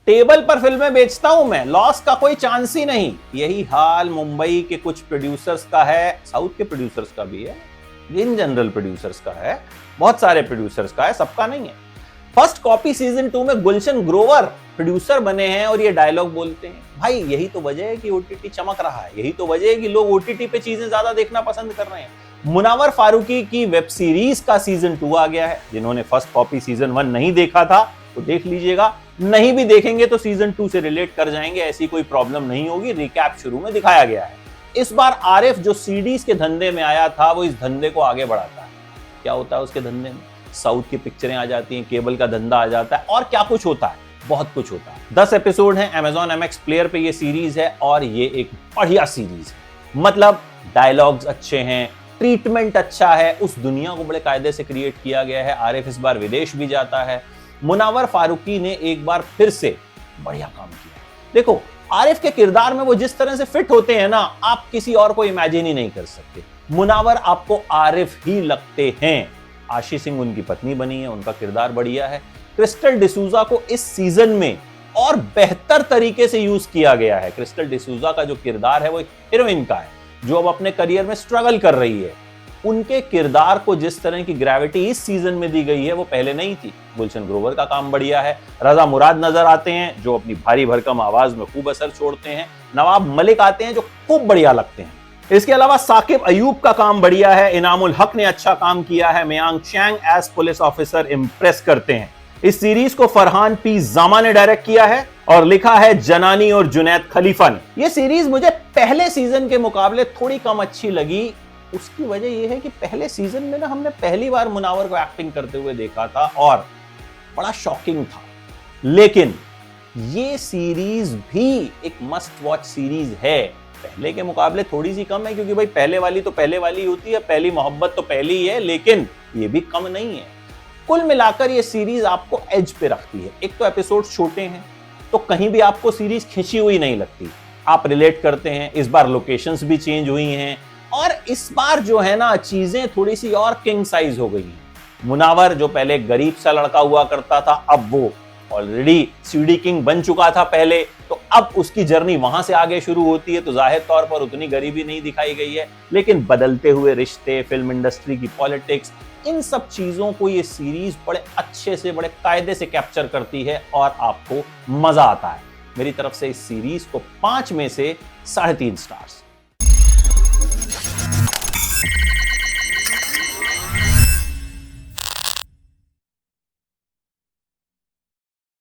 Table पर फिल्में बेचता हूं मैं, लॉस का कोई चांस ही नहीं। यही हाल मुंबई के कुछ प्रोड्यूसर्स का है, साउथ के प्रोड्यूसर्स का भी है, इन जनरल प्रोड्यूसर्स का है, बहुत सारे प्रोड्यूसर्स का है, सबका नहीं है। फर्स्ट कॉपी सीजन 2 में गुलशन ग्रोवर प्रोड्यूसर बने हैं और ये डायलॉग बोलते हैं। भाई यही तो वजह है कि ओटीटी चमक रहा है, यही तो वजह है कि लोग ओटीटी पे चीजें ज्यादा देखना पसंद कर रहे हैं। मुनावर फारूकी की वेब सीरीज का सीजन 2 आ गया है। जिन्होंने फर्स्ट कॉपी सीजन 1 नहीं देखा था तो देख लीजिएगा, नहीं भी देखेंगे तो सीजन 2 से रिलेट कर जाएंगे, ऐसी कोई प्रॉब्लम नहीं होगी। रिकैप शुरू में दिखाया गया है। इस बार आरिफ जो सीडीज के धंधे में आया था वो इस धंधे को आगे बढ़ाता है। क्या होता है उसके धंधे में? साउथ की पिक्चरें आ जाती हैं, केबल का धंधा आ जाता है, और क्या कुछ होता है, बहुत कुछ होता है। 10 एपिसोड हैं, Amazon MX प्लेयर पे ये सीरीज है और ये एक बढ़िया सीरीज है। मतलब डायलॉग्स अच्छे हैं, ट्रीटमेंट अच्छा है, उस दुनिया को बड़े कायदे से क्रिएट किया गया है। आरिफ इस बार विदेश भी जाता है। मुनावर फारूकी ने एक बार फिर से बढ़िया काम किया। देखो आरिफ के किरदार में वो जिस तरह से फिट होते हैं ना, आप किसी और को इमेजिन ही नहीं कर सकते। मुनावर आपको आरिफ ही लगते हैं। आशी सिंह उनकी पत्नी बनी है, उनका किरदार बढ़िया है। क्रिस्टल डिसूजा को इस सीजन में और बेहतर तरीके से यूज किया गया है। क्रिस्टल डिसूजा का जो किरदार है वो एक हीरोइन का है जो अब अपने करियर में स्ट्रगल कर रही है। उनके किरदार को जिस तरह की ग्रेविटी इस सीजन में दी गई है वो पहले नहीं थी। गुलशन ग्रोवर का काम बढ़िया है। रजा मुराद नजर आते हैं जो अपनी भारी भरकम आवाज में खूब असर छोड़ते हैं। नवाब मलिक आते हैं जो खूब बढ़िया लगते हैं। इसके अलावा साकिब अयूब का काम बढ़िया है। इनामुल हक ने अच्छा काम किया है। Mayank Chang as police officer impress करते हैं। इस सीरीज को फरहान पी जामा ने डायरेक्ट किया है और लिखा है जनानी और जुनैद खलीफा ने। यह सीरीज मुझे पहले सीजन के मुकाबले थोड़ी कम अच्छी लगी। उसकी वजह यह है कि पहले सीजन में ना हमने पहली बार मुनावर को एक्टिंग करते हुए देखा था और बड़ा शॉकिंग था। लेकिन ये सीरीज भी एक मस्ट वॉच सीरीज है। पहले के मुकाबले थोड़ी सी कम है क्योंकि भाई पहले वाली तो पहले वाली होती है, पहली मोहब्बत तो पहली ही है, लेकिन ये भी कम नहीं है। कुल मिलाकर ये सीरीज आपको एज पे रखती है। एक तो एपिसोड छोटे हैं तो कहीं भी आपको सीरीज खिंची हुई नहीं लगती, आप रिलेट करते हैं। इस बार लोकेशंस भी चेंज हुई हैं और इस बार जो है ना चीजें थोड़ी सी और किंग साइज हो गई हैं। मुनावर जो पहले गरीब सा लड़का हुआ करता था, अब वो ऑलरेडी सीडी किंग बन चुका था पहले, तो अब उसकी जर्नी वहां से आगे शुरू होती है। तो जाहिर तौर पर उतनी गरीबी नहीं दिखाई गई है, लेकिन बदलते हुए रिश्ते, फिल्म इंडस्ट्री की पॉलिटिक्स, इन सब चीजों को ये सीरीज बड़े अच्छे से, बड़े कायदे से कैप्चर करती है और आपको मजा आता है। मेरी तरफ से इस सीरीज को 5 में से 3.5 स्टार्स।